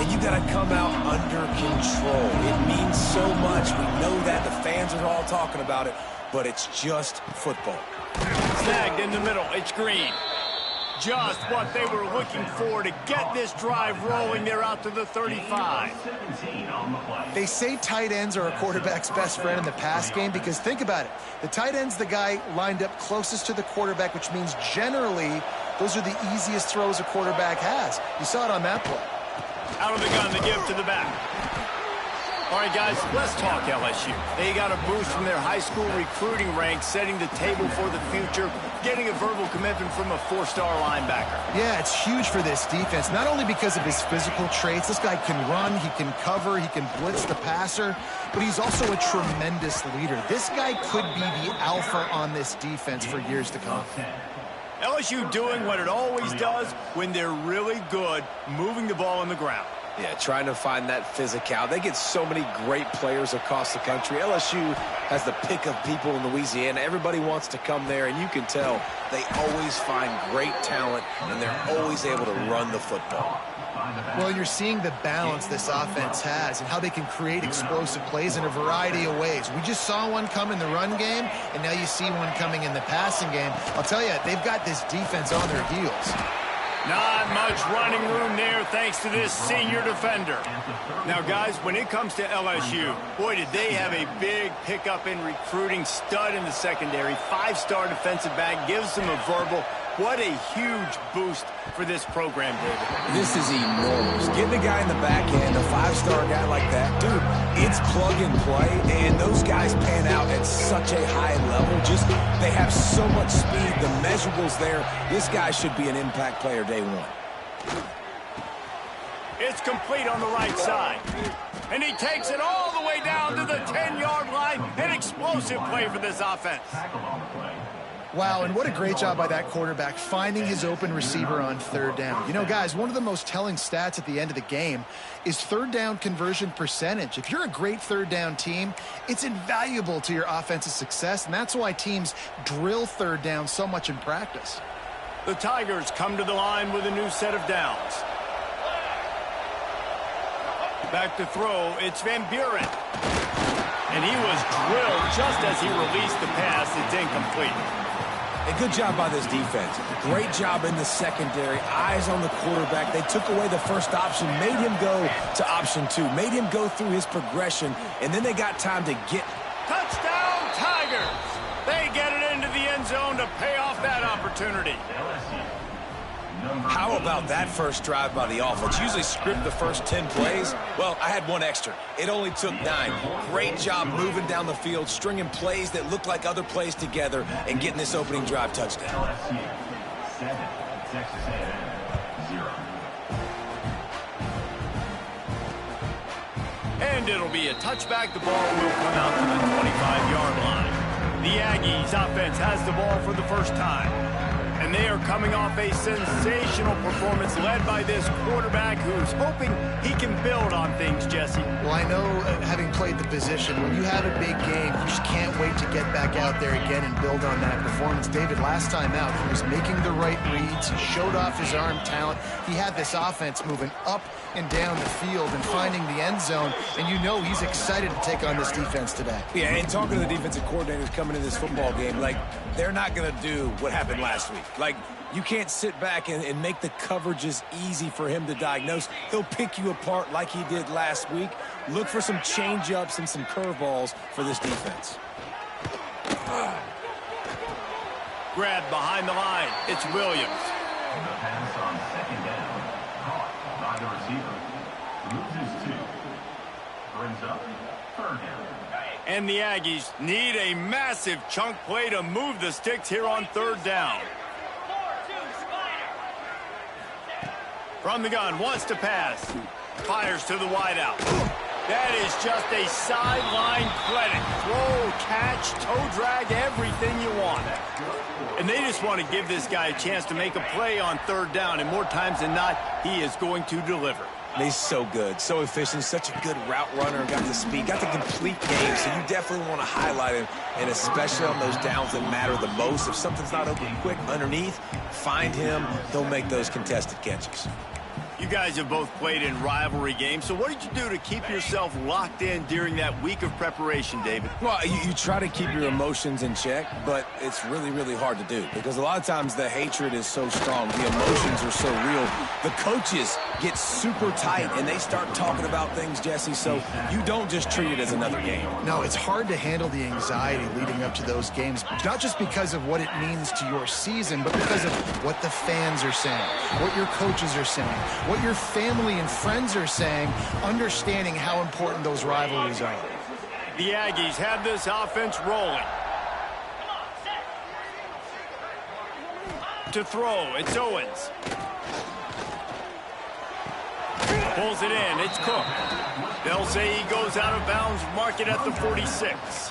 And you got to come out under control. It means so much. We know that. The fans are all talking about it, but it's just football. Snagged in the middle. It's Green. Just what they were looking for to get this drive rolling. They're out to the 35. They say tight ends are a quarterback's best friend in the pass game because think about it. The tight end's the guy lined up closest to the quarterback, which means generally those are the easiest throws a quarterback has. You saw it on that play. Out of the gun, the give to the back. All right, guys, let's talk LSU. They got a boost from their high school recruiting ranks, setting the table for the future, getting a verbal commitment from a four-star linebacker. Yeah, it's huge for this defense, not only because of his physical traits. This guy can run, he can cover, he can blitz the passer, but he's also a tremendous leader. This guy could be the alpha on this defense for years to come. LSU doing what it always does when they're really good, moving the ball on the ground. Yeah, trying to find that physicality. They get so many great players across the country. LSU has the pick of people in Louisiana. Everybody wants to come there, and you can tell they always find great talent, and they're always able to run the football. Well, you're seeing the balance this offense has and how they can create explosive plays in a variety of ways. We just saw one come in the run game, and now you see one coming in the passing game. I'll tell you, they've got this defense on their heels. Not much running room there thanks to this senior defender. Now, guys, when it comes to LSU, boy, did they have a big pickup in recruiting. Stud in the secondary, five-star defensive back, gives them a verbal. What a huge boost for this program, David. This is enormous. Getting a guy in the back end, a five-star guy like that, dude, it's plug and play, and those guys pan out at such a high level. Just, they have so much speed. The measurables there. This guy should be an impact player day one. It's complete on the right side. And he takes it all the way down to the 10-yard line. An explosive play for this offense. Wow, and what a great job by that quarterback finding his open receiver on third down. You know, guys, one of the most telling stats at the end of the game is third down conversion percentage. If you're a great third down team, it's invaluable to your offensive success, and that's why teams drill third down so much in practice. The Tigers come to the line with a new set of downs. Back to throw, it's Van Buren. And he was drilled just as he released the pass. It's incomplete. A good job by this defense. Great job in the secondary. Eyes on the quarterback. They took away the first option, made him go to option two, made him go through his progression, and then they got time to get. Touchdown, Tigers! They get it into the end zone to pay off that opportunity. How about that first drive by the offense? Usually script the first 10 plays. Well, I had one extra. It only took 9. Great job moving down the field, stringing plays that look like other plays together, and getting this opening drive touchdown. And it'll be a touchback. The ball will come out to the 25-yard line. The Aggies offense has the ball for the first time. And they are coming off a sensational performance led by this quarterback who's hoping he can build on things, Jesse. Well, I know, having played the position, when you have a big game, you just can't wait to get back out there again and build on that performance. David, last time out, he was making the right reads. He showed off his arm talent. He had this offense moving up and down the field and finding the end zone, and you know he's excited to take on this defense today. Yeah, and talking to the defensive coordinators coming into this football game, like, they're not going to do what happened last week. Like, you can't sit back and make the coverages easy for him to diagnose. He'll pick you apart like he did last week. Look for some change-ups and some curveballs for this defense. Grabbed behind the line. It's Williams. The pass on second down. Caught by the receiver. Loses 2. Brings up third down. And the Aggies need a massive chunk play to move the sticks here on third down. From the gun, wants to pass. Fires to the wideout. That is just a sideline credit. Throw, catch, toe drag, everything you want. And they just want to give this guy a chance to make a play on third down. And more times than not, he is going to deliver. He's so good, so efficient, such a good route runner, got the speed, got the complete game, so you definitely want to highlight him, and especially on those downs that matter the most. If something's not open quick underneath, find him, he'll make those contested catches. You guys have both played in rivalry games, so what did you do to keep yourself locked in during that week of preparation, David? Well, you try to keep your emotions in check, but it's really, really hard to do because a lot of times the hatred is so strong, the emotions are so real. The coaches get super tight, and they start talking about things, Jesse, so you don't just treat it as another game. No, it's hard to handle the anxiety leading up to those games, not just because of what it means to your season, but because of what the fans are saying, what your coaches are saying, what your family and friends are saying, understanding how important those rivalries are. The Aggies have this offense rolling. To throw, it's Owens. Pulls it in, it's Cook. They'll say he goes out of bounds, mark it at the 46.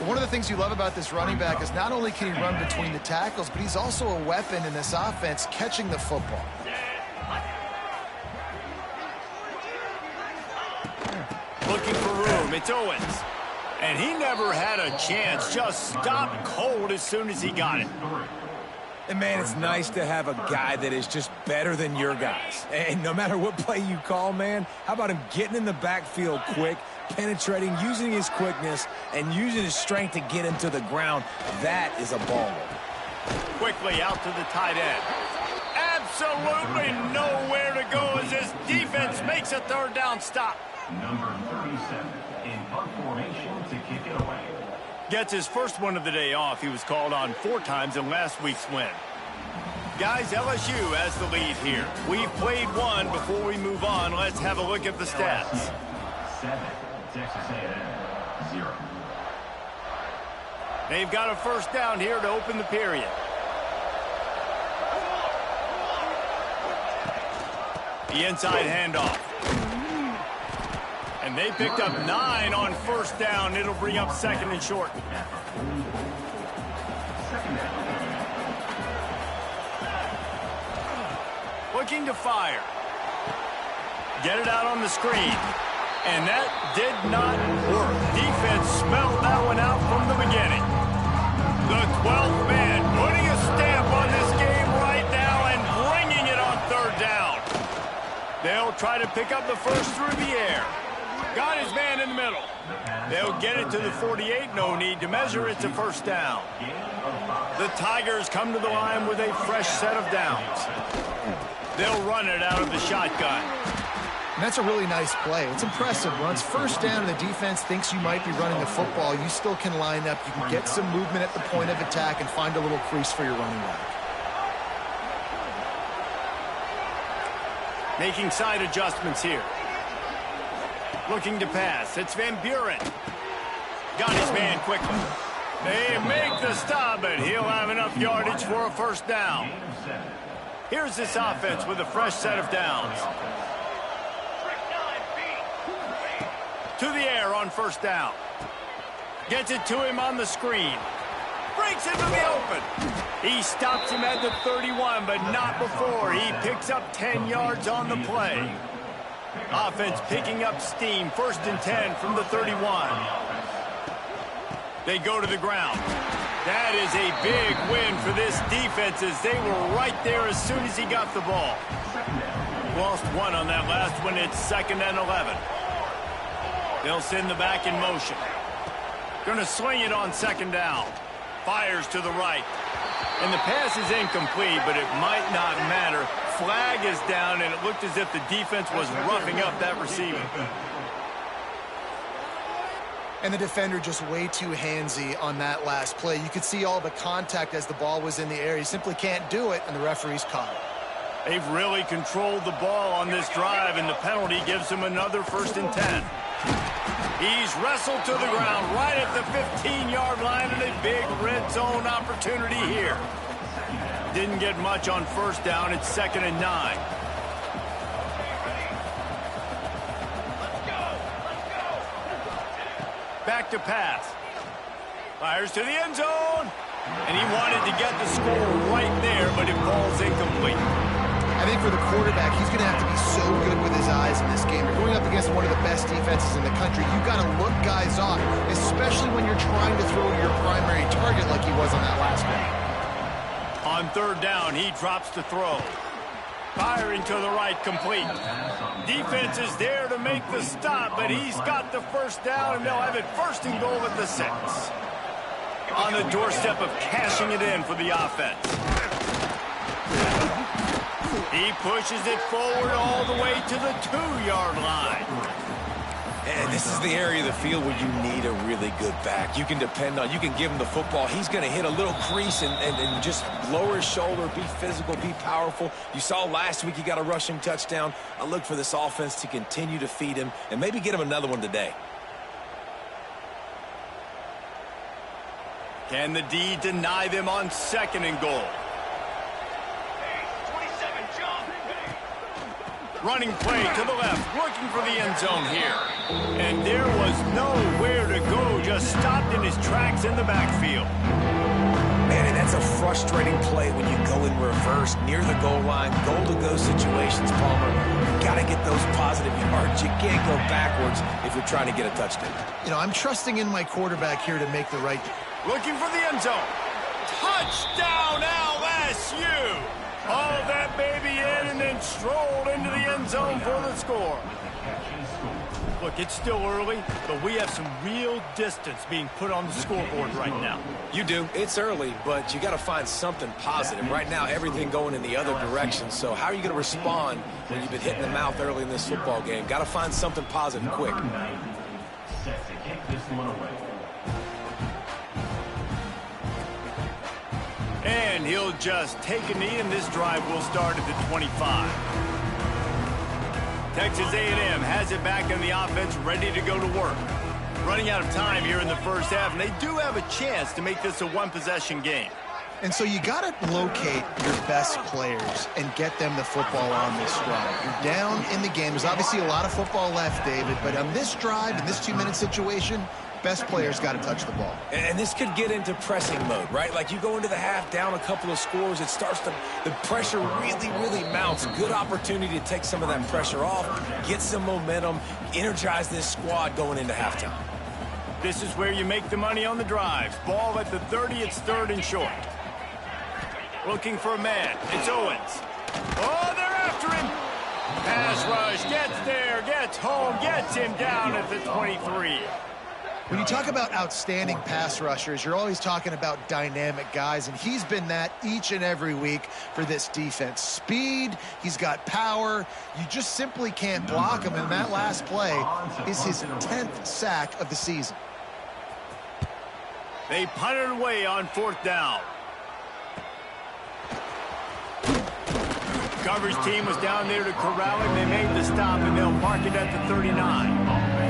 One of the things you love about this running back is not only can he run between the tackles, but he's also a weapon in this offense catching the football. Looking for room, it's Owens. And he never had a chance, just stopped cold as soon as he got it. And, man, it's nice to have a guy that is just better than your guys. And no matter what play you call, man, how about him getting in the backfield quick, penetrating, using his quickness, and using his strength to get him to the ground? That is a baller. Quickly out to the tight end. Absolutely nowhere to go as this defense makes a third down stop. Number 37 in punt formation to kick it away. Gets his first one of the day off. He was called on 4 times in last week's win. Guys, LSU has the lead here. We've played one. Before we move on, let's have a look at the stats. 7, Texas A&M, 0. They've got a first down here to open the period. The inside handoff. And they picked up 9 on first down. It'll bring up second and short. Looking to fire. Get it out on the screen. And that did not work. Defense smelled that one out from the beginning. The 12th man putting a stamp on this game right now and bringing it on third down. They'll try to pick up the first through the air. Got his man in the middle. They'll get it to the 48. No need to measure. It's a first down. The Tigers come to the line with a fresh set of downs. They'll run it out of the shotgun. And that's a really nice play. It's impressive. Once first down and the defense thinks you might be running the football, you still can line up. You can get some movement at the point of attack and find a little crease for your running back. Making side adjustments here. Looking to pass. It's Van Buren. Got his man quickly. They make the stop, but he'll have enough yardage for a first down. Here's this offense with a fresh set of downs. To the air on first down. Gets it to him on the screen. Breaks into the open. He stops him at the 31, but not before. He picks up 10 yards on the play. Offense picking up steam. First and 10 from the 31. They go to the ground. That is a big win for this defense as they were right there as soon as he got the ball. Lost one on that last one. It's second and 11. They'll send the back in motion. Going to swing it on second down. Fires to the right. And the pass is incomplete, but it might not matter. Flag is down, and it looked as if the defense was roughing up that receiver. And the defender just way too handsy on that last play. You could see all the contact as the ball was in the air. He simply can't do it, and the referee's caught it. They've really controlled the ball on this drive, and the penalty gives him another first and 10. He's wrestled to the ground right at the 15-yard line, and a big red zone opportunity here. Didn't get much on first down. It's second and 9. Back to pass. Fires to the end zone. And he wanted to get the score right there, but it falls incomplete. I think for the quarterback, he's going to have to be so good with his eyes in this game. You're going up against one of the best defenses in the country. You've got to look guys off, especially when you're trying to throw your primary target like he was on that last one. On third down, he drops to throw. Firing to the right, complete. Defense is there to make the stop, but he's got the first down, and they'll have it 1st and goal at the 6. On the doorstep of cashing it in for the offense. He pushes it forward all the way to the 2-yard line. And this is the area of the field where you need a really good back. You can depend on, you can give him the football. He's going to hit a little crease and just lower his shoulder, be physical, be powerful. You saw last week he got a rushing touchdown. I look for this offense to continue to feed him and maybe get him another one today. Can the D deny them on 2nd and goal? Running play to the left, looking for the end zone here. And there was nowhere to go, just stopped in his tracks in the backfield. Man, and that's a frustrating play when you go in reverse near the goal line, goal-to-go situations, Palmer. You got to get those positive yards. You can't go backwards if you're trying to get a touchdown. You know, I'm trusting in my quarterback here to make the right. Looking for the end zone. Touchdown, LSU! All that baby in and then strolled into the end zone for the score. Look, it's still early, but we have some real distance being put on the scoreboard right now. You do. It's early, but you got to find something positive. Right now, everything going in the other direction. So how are you going to respond when you've been hitting the mouth early in this football game? Got to find something positive quick. Set to kick this one away. And he'll just take a knee, and this drive will start at the 25. Texas A&M has it back in the offense, ready to go to work. Running out of time here in the first half, and they do have a chance to make this a one-possession game. And so you got to locate your best players and get them the football on this drive. You're down in the game. There's obviously a lot of football left, David, but on this drive, in this 2-minute situation, best players got to touch the ball. And this could get into pressing mode, right? Like you go into the half down a couple of scores, it starts to, the pressure really mounts. Good opportunity to take some of that pressure off, get some momentum, energize this squad going into halftime. This is where you make the money on the drives. Ball at the 30, it's 3rd and short. Looking for a man, it's Owens. Oh, they're after him. Pass rush, gets there, gets home, gets him down at the 23. When you talk about outstanding pass rushers, you're always talking about dynamic guys, and he's been that each and every week for this defense. Speed, he's got power. You just simply can't block him, and that last play is his 10th sack of the season. They punted away on 4th down. Coverage team was down there to corral him. They made the stop, and they'll mark it at the 39.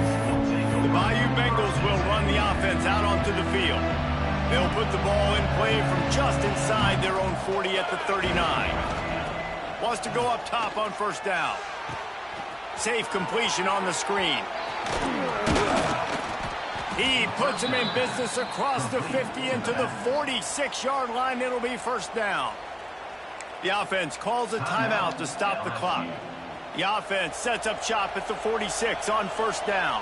The Bayou Bengals will run the offense out onto the field. They'll put the ball in play from just inside their own 40 at the 39. Wants to go up top on 1st down. Safe completion on the screen. He puts him in business across the 50 into the 46-yard line. It'll be 1st down. The offense calls a timeout to stop the clock. The offense sets up shop at the 46 on 1st down.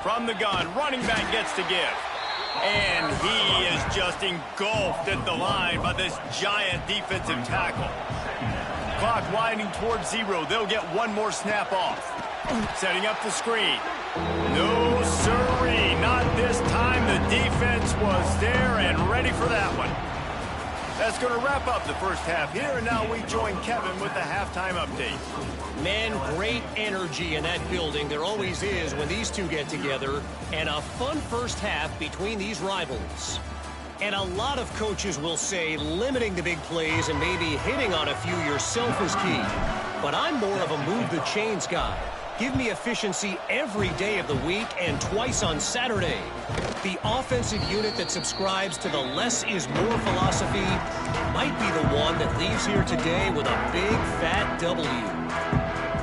From the gun, running back gets to give. And he is just engulfed at the line by this giant defensive tackle. Clock winding towards 0. They'll get one more snap off. Setting up the screen. No, sirree, not this time. The defense was there and ready for that one. That's going to wrap up the first half here, and now we join Kevin with the halftime update. Man, great energy in that building. There always is when these two get together, and a fun first half between these rivals. And a lot of coaches will say limiting the big plays and maybe hitting on a few yourself is key. But I'm more of a move the chains guy. Give me efficiency every day of the week and twice on Saturday. The offensive unit that subscribes to the less is more philosophy might be the one that leaves here today with a big fat W.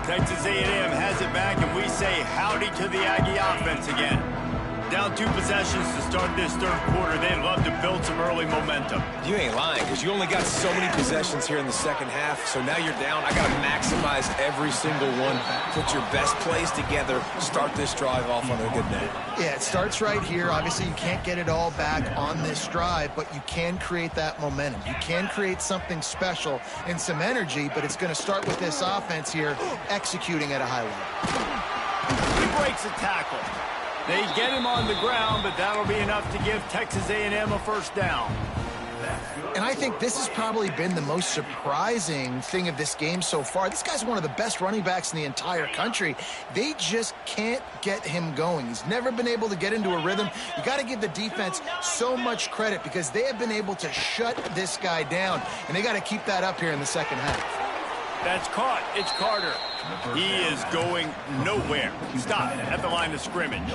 Texas A&M has it back, and we say howdy to the Aggie offense again. down 2 possessions to start this third quarter. They'd love to build some early momentum. You ain't lying, because you only got so many possessions here in the second half, so now you're down. I got to maximize every single one. Put your best plays together. Start this drive off on a good note. Yeah, it starts right here. Obviously, you can't get it all back on this drive, but you can create that momentum. You can create something special and some energy, but it's going to start with this offense here executing at a high level. He breaks a tackle. They get him on the ground, but that'll be enough to give Texas A&M a first down. And I think this has probably been the most surprising thing of this game so far. This guy's one of the best running backs in the entire country. They just can't get him going. He's never been able to get into a rhythm. You got to give the defense so much credit because they have been able to shut this guy down, and they got to keep that up here in the second half. That's caught. It's Carter. He is going nowhere. Stop at the line of scrimmage.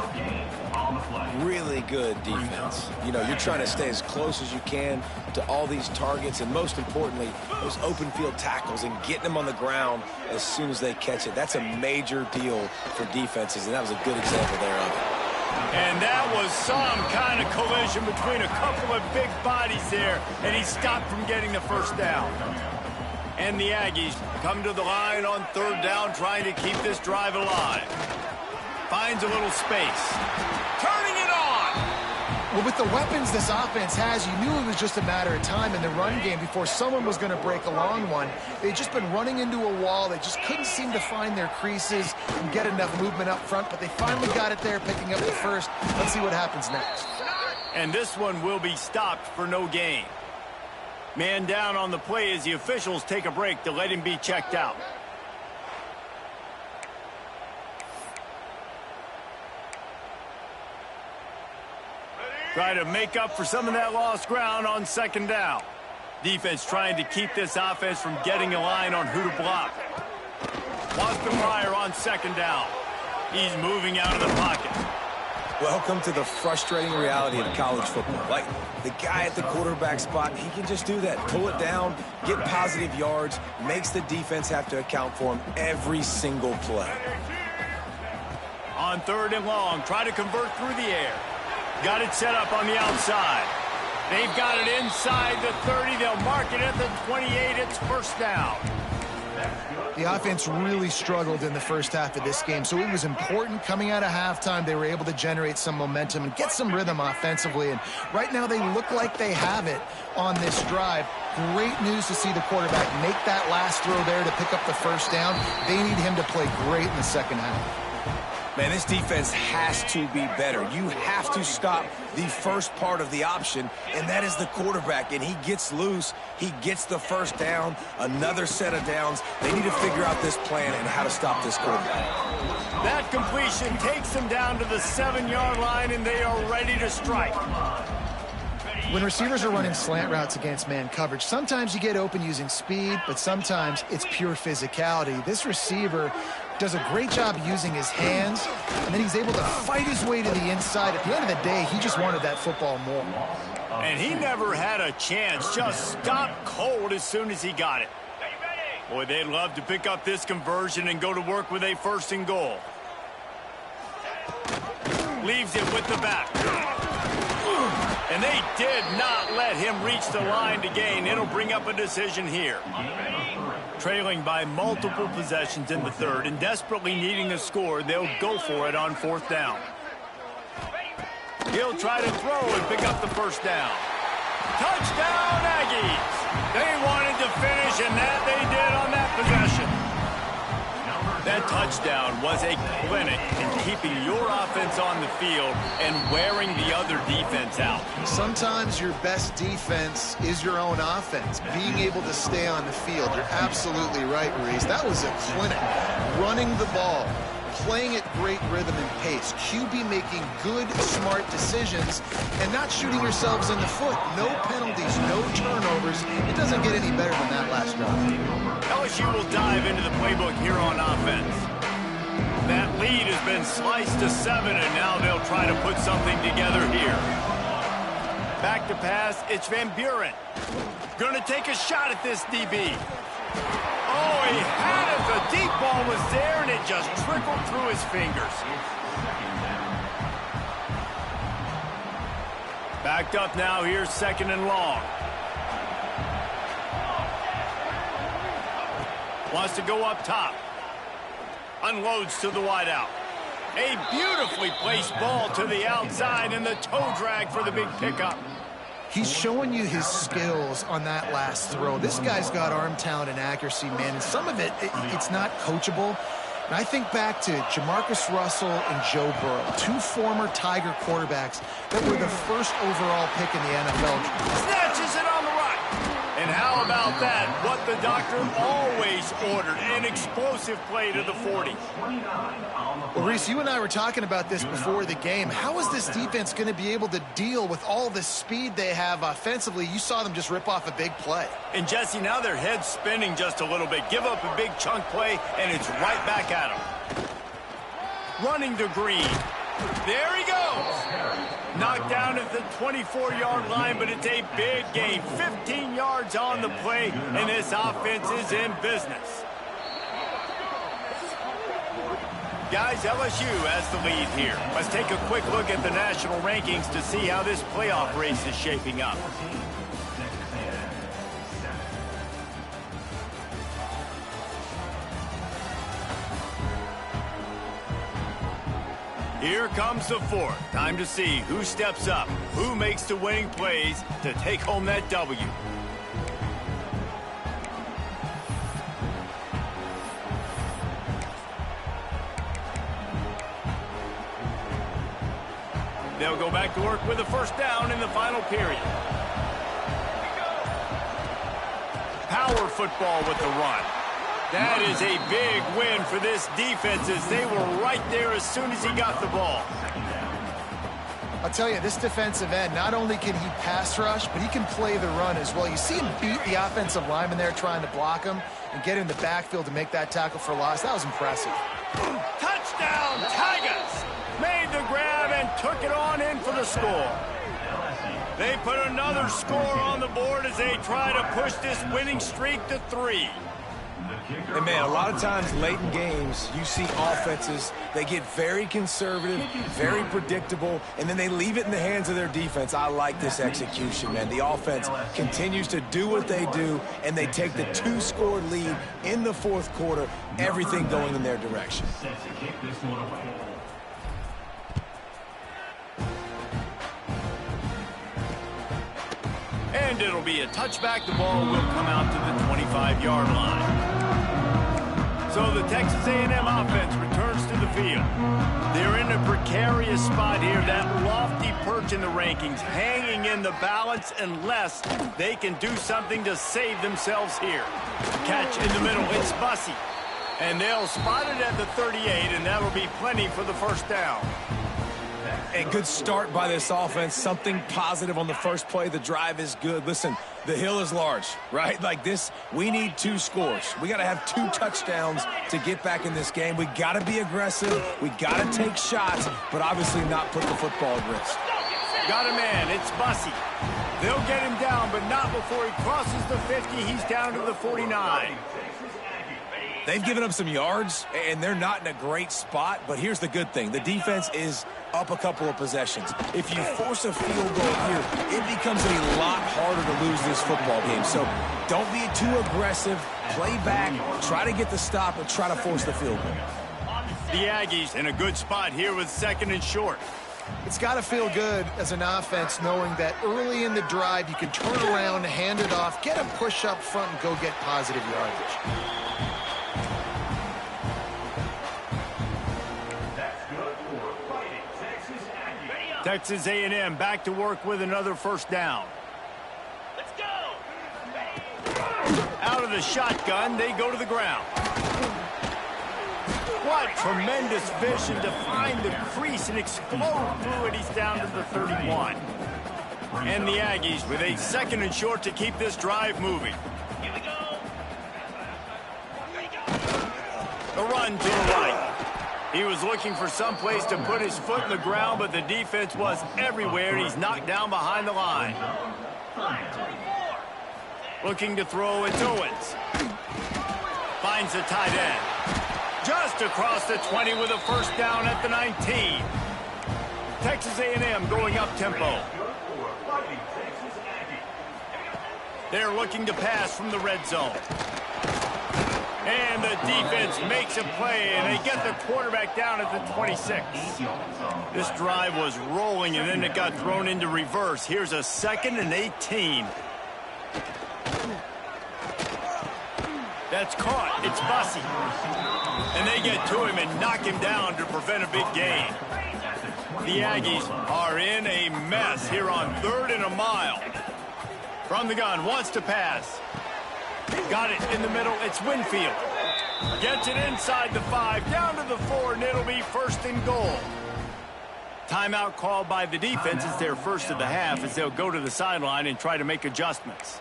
Really good defense. You know, you're trying to stay as close as you can to all these targets, and most importantly, those open field tackles and getting them on the ground as soon as they catch it. That's a major deal for defenses, and that was a good example there of it. And that was some kind of collision between a couple of big bodies there, and he stopped from getting the first down. And the Aggies come to the line on third down, trying to keep this drive alive. Finds a little space. Turning it on! Well, with the weapons this offense has, you knew it was just a matter of time in the run game before someone was going to break a long one. They'd just been running into a wall. They just couldn't seem to find their creases and get enough movement up front, but they finally got it there, picking up the first. Let's see what happens next. And this one will be stopped for no gain. Man down on the play as the officials take a break to let him be checked out. Try to make up for some of that lost ground on second down. Defense trying to keep this offense from getting a line on who to block. Boston Pryor on second down. He's moving out of the pocket. Welcome to the frustrating reality of college football. Like, the guy at the quarterback spot, he can just do that. Pull it down, get positive yards, makes the defense have to account for him every single play. On third and long, try to convert through the air. Got it set up on the outside. They've got it inside the 30. They'll mark it at the 28. It's first down. The offense really struggled in the first half of this game, so it was important coming out of halftime. They were able to generate some momentum and get some rhythm offensively, and right now they look like they have it on this drive. Great news to see the quarterback make that last throw there to pick up the first down. They need him to play great in the second half. Man, this defense has to be better. You have to stop the first part of the option, and that is the quarterback. And he gets loose. He gets the first down, another set of downs. They need to figure out this plan and how to stop this quarterback. That completion takes them down to the 7-yard line, and they are ready to strike. When receivers are running slant routes against man coverage, sometimes you get open using speed, but sometimes it's pure physicality. This receiver does a great job using his hands, and then he's able to fight his way to the inside. At the end of the day, he just wanted that football more. And he never had a chance, just stopped cold as soon as he got it. Boy, they'd love to pick up this conversion and go to work with a first and goal. Leaves it with the back. And they did not let him reach the line to gain. It'll bring up a decision here. Trailing by multiple possessions in the third and desperately needing a score, they'll go for it on fourth down. He'll try to throw and pick up the first down. Touchdown, Aggies! They wanted to finish, and that they did on that possession. That touchdown was a clinic in keeping your offense on the field and wearing the other defense out. Sometimes your best defense is your own offense, being able to stay on the field. You're absolutely right, Maurice. That was a clinic. Running the ball, playing at great rhythm and pace. QB making good, smart decisions and not shooting yourselves in the foot. No penalties, no turnovers. It doesn't get any better than that last drive. LSU will dive into the playbook here on offense. That lead has been sliced to 7, and now they'll try to put something together here. Back to pass, it's Van Buren. Gonna take a shot at this DB. Oh, he had it. The deep ball was there, and it just trickled through his fingers. Backed up now, here's 2nd and long. Wants to go up top. Unloads to the wideout. A beautifully placed ball to the outside, and the toe drag for the big pickup. He's showing you his skills on that last throw. This guy's got arm talent and accuracy, man, and some of it's not coachable. And I think back to Jamarcus Russell and Joe Burrow, 2 former Tiger quarterbacks that were the first overall pick in the NFL. Snatches it on the right. And how about that? What the doctor always ordered, an explosive play to the 40. Well, Reese, you and I were talking about this before the game. How is this defense going to be able to deal with all the speed they have offensively? You saw them just rip off a big play. And, Jesse, now their head's spinning just a little bit. Give up a big chunk play, and it's right back at them. Running to Green. There he goes. Knocked down at the 24-yard line, but it's a big gain. 15 yards on the play, and this offense is in business. Guys, LSU has the lead here. Let's take a quick look at the national rankings to see how this playoff race is shaping up. Here comes the 4th. Time to see who steps up, who makes the winning plays to take home that W. They'll go back to work with a 1st down in the final period. Power football with the run. That is a big win for this defense as they were right there as soon as he got the ball. I'll tell you, this defensive end, not only can he pass rush, but he can play the run as well. You see him beat the offensive lineman there trying to block him and get in the backfield to make that tackle for loss. That was impressive. Touchdown, Tigers! Made the grab and took it on in for the score. They put another score on the board as they try to push this winning streak to 3. And, man, a lot of times late in games, you see offenses, they get very conservative, very predictable, and then they leave it in the hands of their defense. I like this execution, man. The offense continues to do what they do, and they take the 2-score lead in the 4th quarter, everything going in their direction. And it'll be a touchback. The ball will come out to the 25-yard line. So the Texas A&M offense returns to the field. They're in a precarious spot here, that lofty perch in the rankings, hanging in the balance unless they can do something to save themselves here. Catch in the middle, it's Bussey. And they'll spot it at the 38, and that'll be plenty for the 1st down. A good start by this offense, something positive on the first play. The drive is good. Listen, the hill is large, right? Like this, we need 2 scores. We got to have 2 touchdowns to get back in this game. We got to be aggressive. We got to take shots, but obviously not put the football at risk. Got a man, it's Bussey. They'll get him down, but not before he crosses the 50. He's down to the 49. They've given up some yards, and they're not in a great spot, but here's the good thing. The defense is up a couple of possessions. If you force a field goal here, it becomes a lot harder to lose this football game. So don't be too aggressive. Play back, try to get the stop, and try to force the field goal. The Aggies in a good spot here with 2nd and short. It's got to feel good as an offense knowing that early in the drive you can turn around, hand it off, get a push up front, and go get positive yardage. Texas A&M back to work with another 1st down. Let's go! Out of the shotgun, they go to the ground. What tremendous vision to find the crease and explode through it. He's down to the 31. And the Aggies with a 2nd and short to keep this drive moving. Here we go. The run to the right. He was looking for some place to put his foot in the ground, but the defense was everywhere, and he's knocked down behind the line. Looking to throw, it's Owens. Finds the tight end. Just across the 20 with a 1st down at the 19. Texas A&M going up tempo. They're looking to pass from the red zone. And the defense makes a play, and they get the quarterback down at the 26. This drive was rolling, and then it got thrown into reverse. Here's a 2nd and 18. That's caught. It's Bussey. And they get to him and knock him down to prevent a big gain. The Aggies are in a mess here on 3rd and a mile. From the gun, wants to pass. Got it in the middle. It's Winfield. Gets it inside the 5, down to the 4, and it'll be 1st and goal. Timeout called by the defense. It's their first of the half as they'll go to the sideline and try to make adjustments.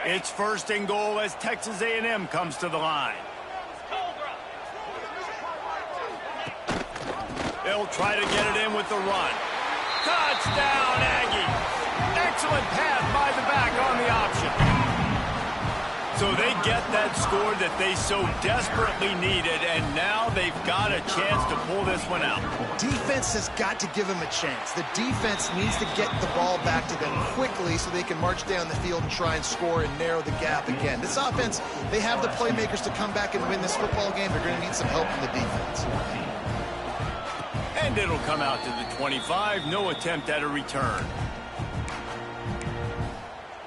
It's 1st and goal as Texas A&M comes to the line. They'll try to get it in with the run. Touchdown, Aggie. Excellent pass by the back on the option. So they get that score that they so desperately needed, and now they've got a chance to pull this one out. Defense has got to give them a chance. The defense needs to get the ball back to them quickly so they can march down the field and try and score and narrow the gap again. This offense, they have the playmakers to come back and win this football game. They're going to need some help from the defense. And it'll come out to the 25. No attempt at a return.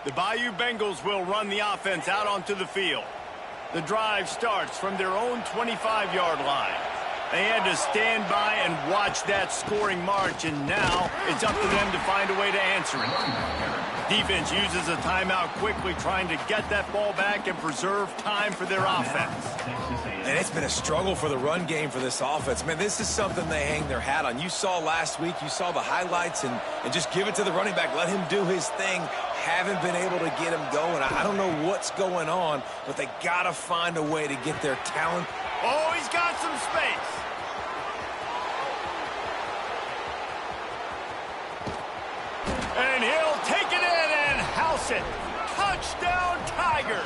The Bayou Bengals will run the offense out onto the field. The drive starts from their own 25-yard line. They had to stand by and watch that scoring march, and now it's up to them to find a way to answer it. Defense uses a timeout quickly, trying to get that ball back and preserve time for their offense. And it's been a struggle for the run game for this offense. Man, this is something they hang their hat on. You saw last week, you saw the highlights, and just give it to the running back. Let him do his thing. Haven't been able to get him going. I don't know what's going on, but they got to find a way to get their talent. Oh, he's got some space. And he'll take it in and house it. Touchdown, Tigers.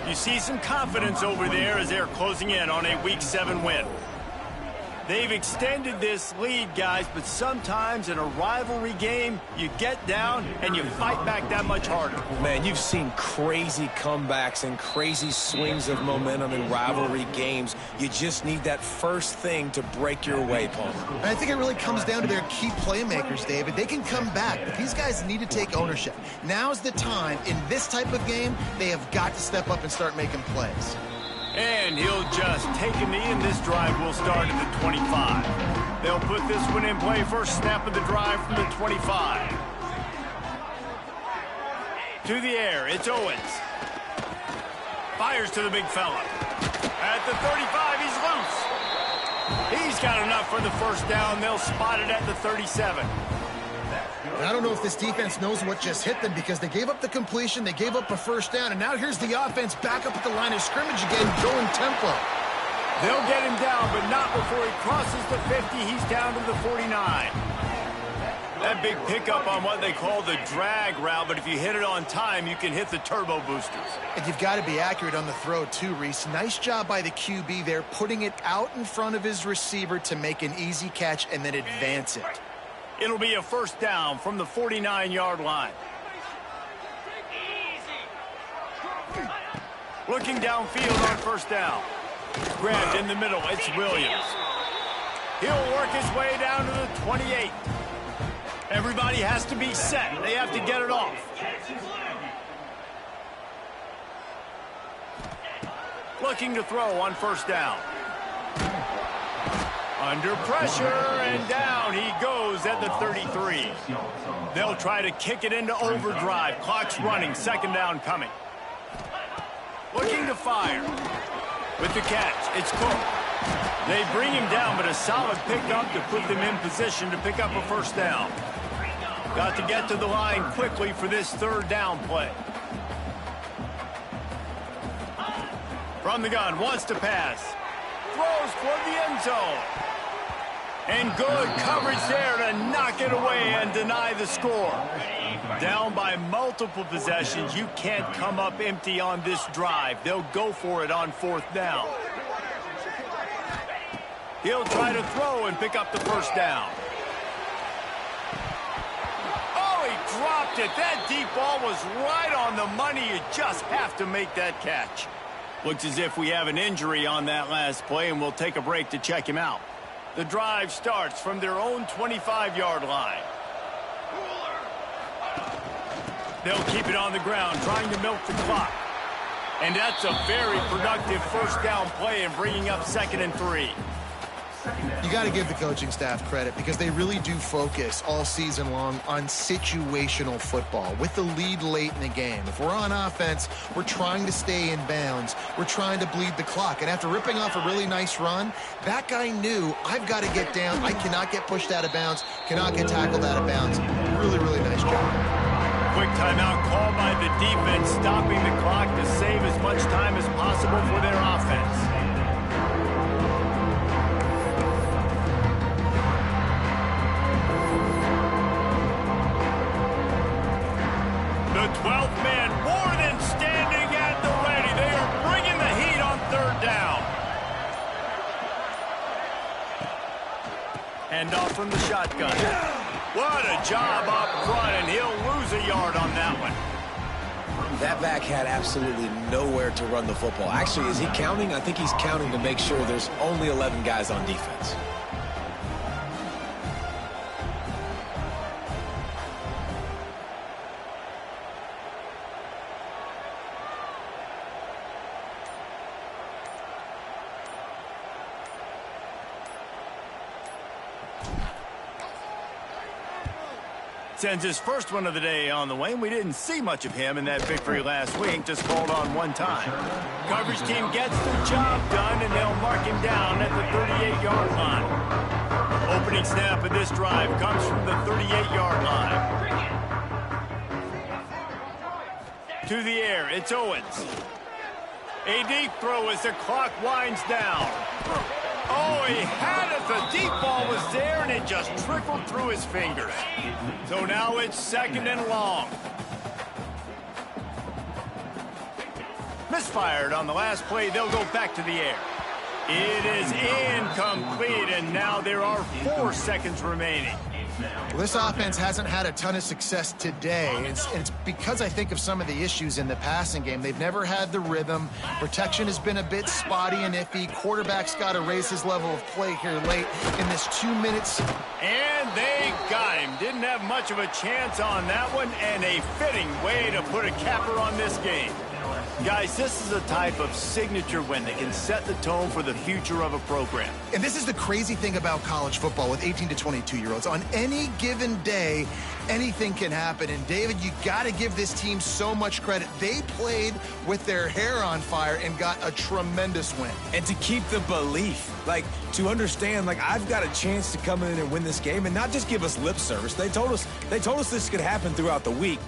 You see some confidence over there as they're closing in on a Week 7 win. They've extended this lead, guys, but sometimes in a rivalry game, you get down and you fight back that much harder. Man, you've seen crazy comebacks and crazy swings of momentum in rivalry games. You just need that first thing to break your way, Palmer. And I think it really comes down to their key playmakers, David. They can come back, but these guys need to take ownership. Now's the time. In this type of game, they have got to step up and start making plays. And he'll just take a knee, and this drive will start at the 25. They'll put this one in play. First snap of the drive from the 25. To the air, it's Owens. Fires to the big fella. At the 35, he's loose. He's got enough for the first down. They'll spot it at the 37. I don't know if this defense knows what just hit them because they gave up the completion, they gave up a first down, and now here's the offense back up at the line of scrimmage again, going tempo. They'll get him down, but not before he crosses the 50. He's down to the 49. That big pickup on what they call the drag route, but if you hit it on time, you can hit the turbo boosters. And you've got to be accurate on the throw too, Reese. Nice job by the QB there, putting it out in front of his receiver to make an easy catch and then advance it. It'll be a first down from the 49-yard line. Looking downfield on first down. Grabbed in the middle. It's Williams. He'll work his way down to the 28. Everybody has to be set. They have to get it off. Looking to throw on first down. Under pressure, and down he goes at the 33. They'll try to kick it into overdrive. Clock's running, second down coming. Looking to fire. With the catch, it's Cook. They bring him down, but a solid pickup to put them in position to pick up a first down. Got to get to the line quickly for this third down play. From the gun, wants to pass. Throws toward the end zone. And good coverage there to knock it away and deny the score. Down by multiple possessions, you can't come up empty on this drive. They'll go for it on fourth down. He'll try to throw and pick up the first down. Oh, he dropped dropped it. That deep ball was right on the money. You just have to make that catch. Looks as if we have an injury on that last play, and we'll take a break to check him out. The drive starts from their own 25-yard line. They'll keep it on the ground, trying to milk the clock. And that's a very productive first down play and bringing up 2nd and 3. You got to give the coaching staff credit because they really do focus all season long on situational football with the lead late in the game. If we're on offense, we're trying to stay in bounds. We're trying to bleed the clock. And after ripping off a really nice run, that guy knew, I've got to get down. I cannot get pushed out of bounds, cannot get tackled out of bounds. Really, really nice job. Quick timeout called by the defense, stopping the clock to save as much time as possible for their offense. The 12th man more than standing at the ready. They are bringing the heat on 3rd down. Hand off from the shotgun. What a job up front, and he'll lose a yard on that one. That back had absolutely nowhere to run the football. Actually, is he counting? I think he's counting to make sure there's only 11 guys on defense. Sends his first one of the day on the way, and we didn't see much of him in that victory last week, just called on one time. Coverage team gets the job done, and they'll mark him down at the 38-yard line. Opening snap of this drive comes from the 38-yard line. To the air, it's Owens. A deep throw as the clock winds down. Oh, he had it. The deep ball was there, and it just trickled through his fingers. So now it's 2nd and long. Misfired on the last play. They'll go back to the air. It is incomplete, and now there are 4 seconds remaining. Well, this offense hasn't had a ton of success today. It's because I think of some of the issues in the passing game. They've never had the rhythm. Protection has been a bit spotty and iffy. Quarterback's got to raise his level of play here late in this 2 minutes. And they got him. Didn't have much of a chance on that one, and a fitting way to put a capper on this game. Guys, this is a type of signature win that can set the tone for the future of a program. And this is the crazy thing about college football with 18 to 22-year-olds. On any given day, anything can happen. And, David, you got to give this team so much credit. They played with their hair on fire and got a tremendous win. And to keep the belief, like, to understand, like, I've got a chance to come in and win this game and not just give us lip service. They told us this could happen throughout the week.